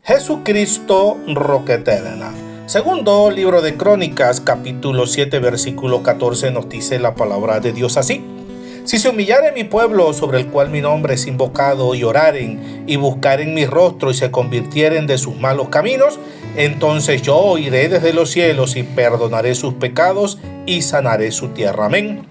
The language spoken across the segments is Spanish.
Jesucristo, roca eterna. Segundo libro de Crónicas, capítulo 7, versículo 14, nos dice la palabra de Dios así: si se humillare mi pueblo, sobre el cual mi nombre es invocado, y oraren y buscaren mi rostro y se convirtieren de sus malos caminos, entonces yo oiré desde los cielos y perdonaré sus pecados y sanaré su tierra. Amén.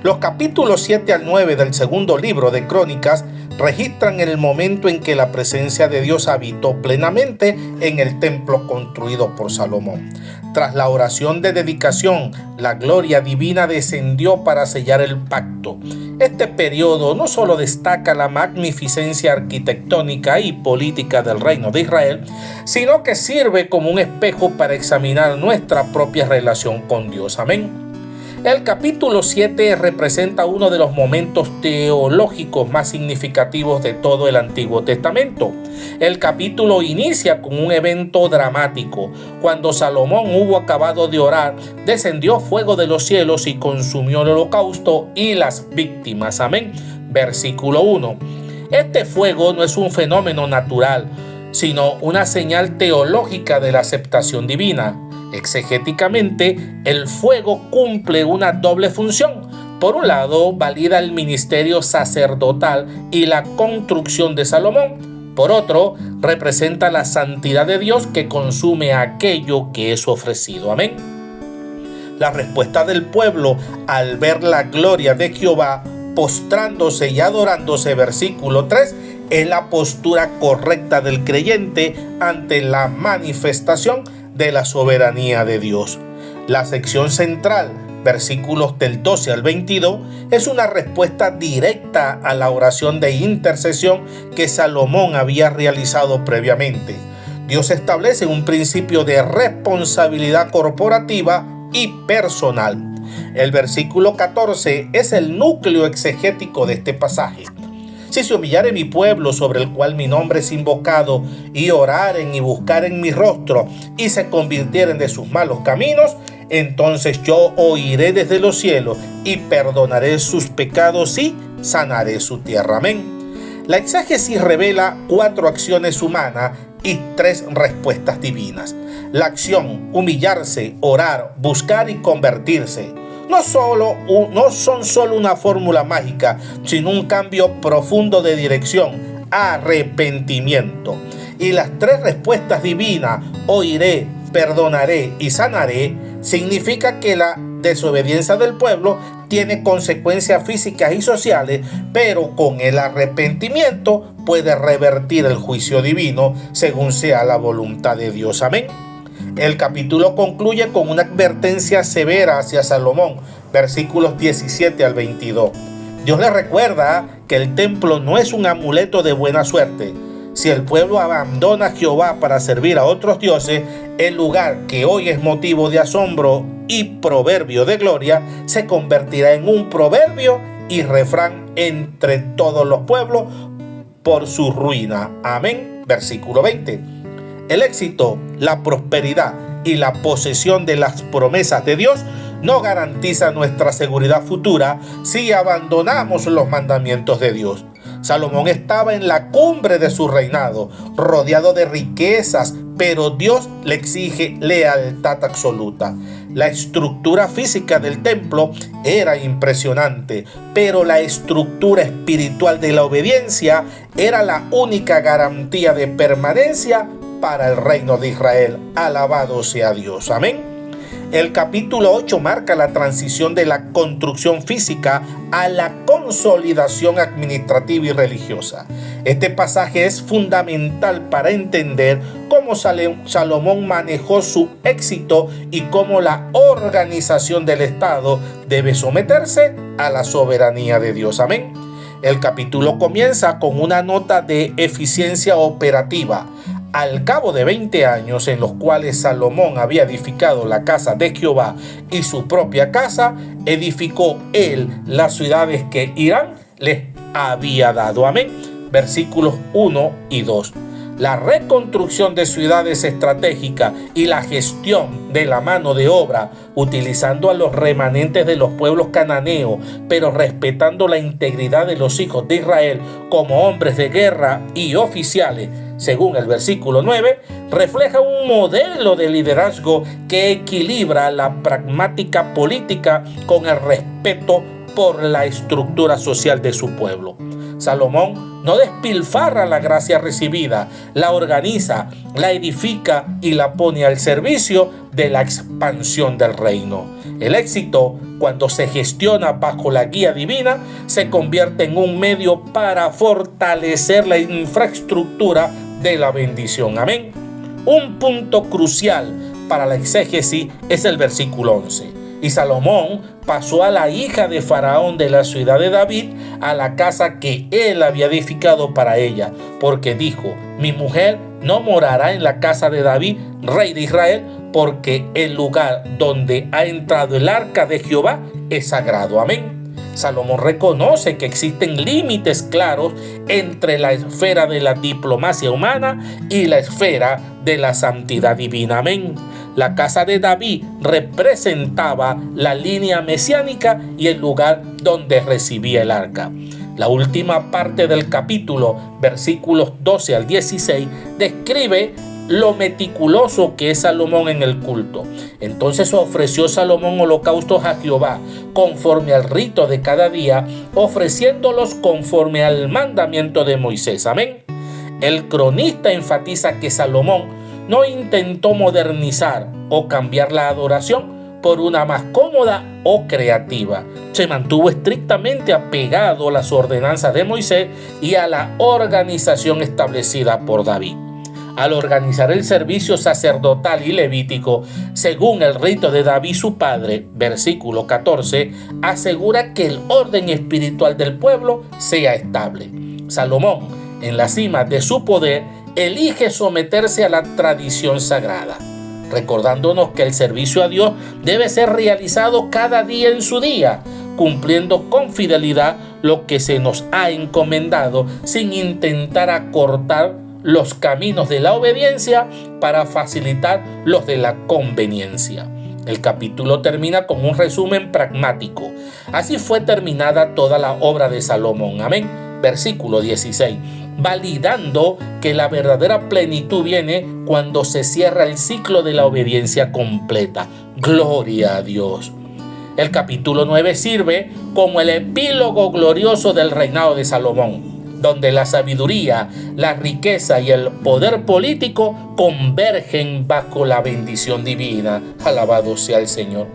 Los capítulos 7 al 9 del segundo libro de Crónicas registran el momento en que la presencia de Dios habitó plenamente en el templo construido por Salomón. Tras la oración de dedicación, la gloria divina descendió para sellar el pacto. Este periodo no solo destaca la magnificencia arquitectónica y política del reino de Israel, sino que sirve como un espejo para examinar nuestra propia relación con Dios. Amén. El capítulo 7 representa uno de los momentos teológicos más significativos de todo el Antiguo Testamento. El capítulo inicia con un evento dramático. Cuando Salomón hubo acabado de orar, descendió fuego de los cielos y consumió el holocausto y las víctimas. Amén. Versículo 1. Este fuego no es un fenómeno natural, sino una señal teológica de la aceptación divina. Exegéticamente, el fuego cumple una doble función. Por un lado, valida el ministerio sacerdotal y la construcción de Salomón. Por otro, representa la santidad de Dios que consume aquello que es ofrecido. Amén. La respuesta del pueblo al ver la gloria de Jehová, postrándose y adorándose, versículo 3, es la postura correcta del creyente ante la manifestación de la soberanía de Dios. La sección central, versículos del 12 al 22, es una respuesta directa a la oración de intercesión que Salomón había realizado previamente. Dios establece un principio de responsabilidad corporativa y personal. El versículo 14 es el núcleo exegético de este pasaje. Si se humillare mi pueblo, sobre el cual mi nombre es invocado, y oraren y buscaren mi rostro, y se convirtieren de sus malos caminos, entonces yo oiré desde los cielos, y perdonaré sus pecados y sanaré su tierra. Amén. La exégesis revela 4 acciones humanas y 3 respuestas divinas. La acción, humillarse, orar, buscar y convertirse, no son solo una fórmula mágica, sino un cambio profundo de dirección, arrepentimiento. Y las 3 respuestas divinas, oiré, perdonaré y sanaré, significa que la desobediencia del pueblo tiene consecuencias físicas y sociales, pero con el arrepentimiento puede revertir el juicio divino según sea la voluntad de Dios. Amén. El capítulo concluye con una advertencia severa hacia Salomón, versículos 17 al 22. Dios le recuerda que el templo no es un amuleto de buena suerte. Si el pueblo abandona a Jehová para servir a otros dioses, el lugar que hoy es motivo de asombro y proverbio de gloria, se convertirá en un proverbio y refrán entre todos los pueblos por su ruina. Amén. Versículo 20. El éxito, la prosperidad y la posesión de las promesas de Dios no garantiza nuestra seguridad futura si abandonamos los mandamientos de Dios. Salomón estaba en la cumbre de su reinado, rodeado de riquezas, pero Dios le exige lealtad absoluta. La estructura física del templo era impresionante, pero la estructura espiritual de la obediencia era la única garantía de permanencia para el reino de Israel. Alabado sea Dios. Amén. El capítulo 8 marca la transición de la construcción física a la consolidación administrativa y religiosa. Este pasaje es fundamental para entender cómo Salomón manejó su éxito y cómo la organización del Estado debe someterse a la soberanía de Dios. Amén. El capítulo comienza con una nota de eficiencia operativa. Al cabo de 20 años en los cuales Salomón había edificado la casa de Jehová y su propia casa, edificó él las ciudades que Hiram les había dado. Amén. Versículos 1 y 2. La reconstrucción de ciudades estratégicas y la gestión de la mano de obra, utilizando a los remanentes de los pueblos cananeos, pero respetando la integridad de los hijos de Israel como hombres de guerra y oficiales, según el versículo 9, refleja un modelo de liderazgo que equilibra la pragmática política con el respeto por la estructura social de su pueblo. Salomón no despilfarra la gracia recibida, la organiza, la edifica y la pone al servicio de la expansión del reino. El éxito, cuando se gestiona bajo la guía divina, se convierte en un medio para fortalecer la infraestructura de la bendición. Amén. Un punto crucial para la exégesis es el versículo 11. Y Salomón pasó a la hija de Faraón de la ciudad de David a la casa que él había edificado para ella, porque dijo: mi mujer no morará en la casa de David, rey de Israel, porque el lugar donde ha entrado el arca de Jehová es sagrado. Amén. Salomón reconoce que existen límites claros entre la esfera de la diplomacia humana y la esfera de la santidad divina. Amén. La casa de David representaba la línea mesiánica y el lugar donde recibía el arca. La última parte del capítulo, versículos 12 al 16, describe lo meticuloso que es Salomón en el culto. Entonces ofreció Salomón holocaustos a Jehová conforme al rito de cada día, ofreciéndolos conforme al mandamiento de Moisés. Amén. El cronista enfatiza que Salomón no intentó modernizar o cambiar la adoración por una más cómoda o creativa. Se mantuvo estrictamente apegado a las ordenanzas de Moisés y a la organización establecida por David. Al organizar el servicio sacerdotal y levítico, según el rito de David su padre, versículo 14, asegura que el orden espiritual del pueblo sea estable. Salomón, en la cima de su poder, elige someterse a la tradición sagrada, recordándonos que el servicio a Dios debe ser realizado cada día en su día, cumpliendo con fidelidad lo que se nos ha encomendado, sin intentar acortar los caminos de la obediencia para facilitar los de la conveniencia. El capítulo termina con un resumen pragmático. Así fue terminada toda la obra de Salomón. Amén. Versículo 16. Validando que la verdadera plenitud viene cuando se cierra el ciclo de la obediencia completa. Gloria a Dios. El capítulo 9 sirve como el epílogo glorioso del reinado de Salomón, donde la sabiduría, la riqueza y el poder político convergen bajo la bendición divina. Alabado sea el Señor.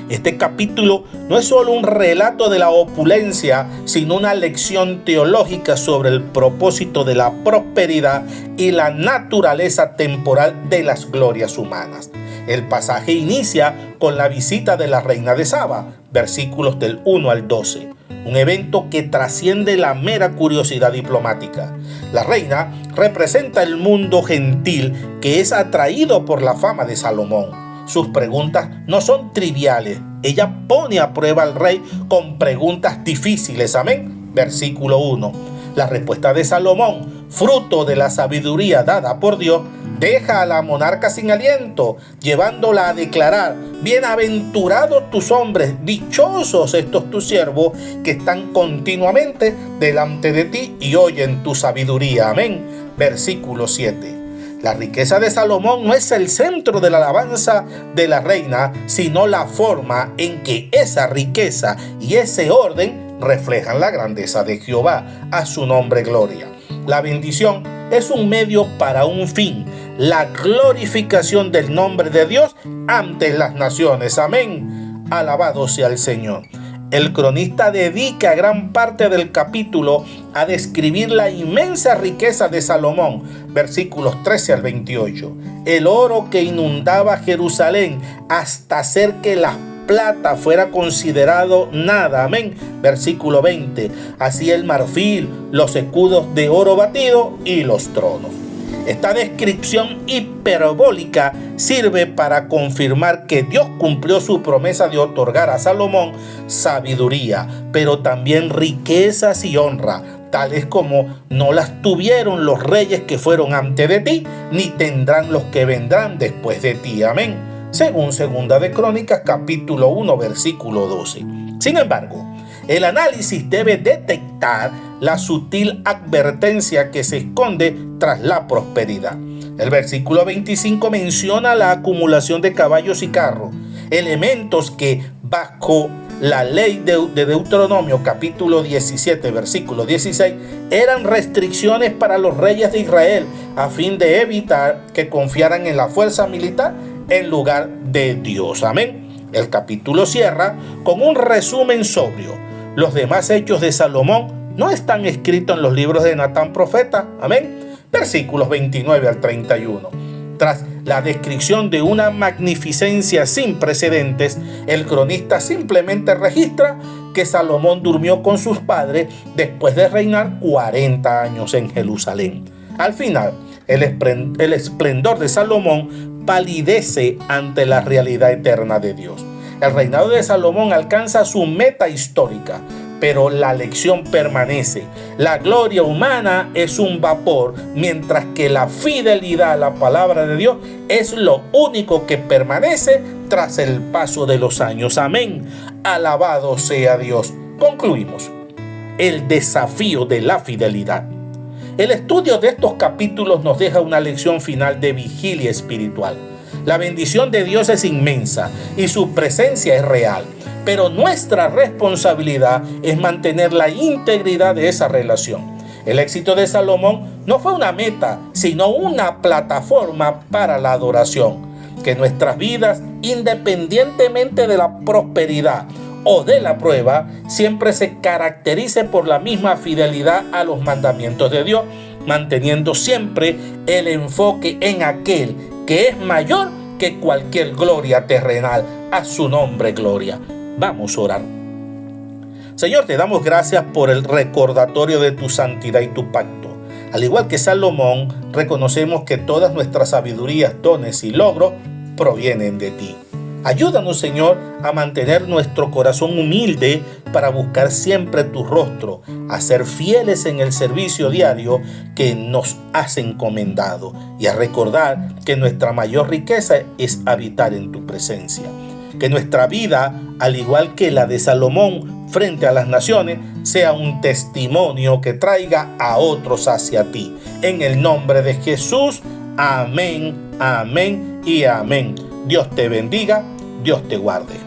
Este capítulo no es solo un relato de la opulencia, sino una lección teológica sobre el propósito de la prosperidad y la naturaleza temporal de las glorias humanas. El pasaje inicia con la visita de la reina de Saba, versículos del 1 al 12. Un evento que trasciende la mera curiosidad diplomática. La reina representa el mundo gentil que es atraído por la fama de Salomón. Sus preguntas no son triviales. Ella pone a prueba al rey con preguntas difíciles. Amén. Versículo 1. La respuesta de Salomón, fruto de la sabiduría dada por Dios, deja a la monarca sin aliento, llevándola a declarar: bienaventurados tus hombres, dichosos estos tus siervos que están continuamente delante de ti y oyen tu sabiduría. Amén. Versículo 7. La riqueza de Salomón no es el centro de la alabanza de la reina, sino la forma en que esa riqueza y ese orden reflejan la grandeza de Jehová. A su nombre gloria. La bendición es un medio para un fin: la glorificación del nombre de Dios ante las naciones. Amén. Alabado sea el Señor. El cronista dedica gran parte del capítulo a describir la inmensa riqueza de Salomón, versículos 13 al 28. El oro que inundaba Jerusalén hasta hacer que la plata fuera considerado nada. Amén. Versículo 20. Así el marfil, los escudos de oro batido y los tronos. Esta descripción hiperbólica sirve para confirmar que Dios cumplió su promesa de otorgar a Salomón sabiduría, pero también riquezas y honra, tales como no las tuvieron los reyes que fueron antes de ti, ni tendrán los que vendrán después de ti. Amén. Según Segunda de Crónicas, capítulo 1, versículo 12. Sin embargo, el análisis debe detectar la sutil advertencia que se esconde tras la prosperidad. El versículo 25 menciona la acumulación de caballos y carros, elementos que bajo la ley de Deuteronomio capítulo 17 versículo 16 eran restricciones para los reyes de Israel a fin de evitar que confiaran en la fuerza militar en lugar de Dios. Amén. El capítulo cierra con un resumen sobrio. Los demás hechos de Salomón no están escritos en los libros de Natán profeta. Amén. Versículos 29 al 31. Tras la descripción de una magnificencia sin precedentes, el cronista simplemente registra que Salomón durmió con sus padres después de reinar 40 años en Jerusalén. Al final, el esplendor de Salomón palidece ante la realidad eterna de Dios. El reinado de Salomón alcanza su meta histórica, pero la lección permanece. La gloria humana es un vapor, mientras que la fidelidad a la palabra de Dios es lo único que permanece tras el paso de los años. Amén. Alabado sea Dios. Concluimos. El desafío de la fidelidad. El estudio de estos capítulos nos deja una lección final de vigilia espiritual. La bendición de Dios es inmensa y su presencia es real. Pero nuestra responsabilidad es mantener la integridad de esa relación. El éxito de Salomón no fue una meta, sino una plataforma para la adoración. Que nuestras vidas, independientemente de la prosperidad o de la prueba, siempre se caracterice por la misma fidelidad a los mandamientos de Dios, manteniendo siempre el enfoque en aquel que es mayor que cualquier gloria terrenal. A su nombre, gloria. Vamos a orar. Señor, te damos gracias por el recordatorio de tu santidad y tu pacto. Al igual que Salomón, reconocemos que todas nuestras sabidurías, dones y logros provienen de ti. Ayúdanos, Señor, a mantener nuestro corazón humilde para buscar siempre tu rostro, a ser fieles en el servicio diario que nos has encomendado y a recordar que nuestra mayor riqueza es habitar en tu presencia. Que nuestra vida, al igual que la de Salomón frente a las naciones, sea un testimonio que traiga a otros hacia ti. En el nombre de Jesús, amén, amén y amén. Dios te bendiga, Dios te guarde.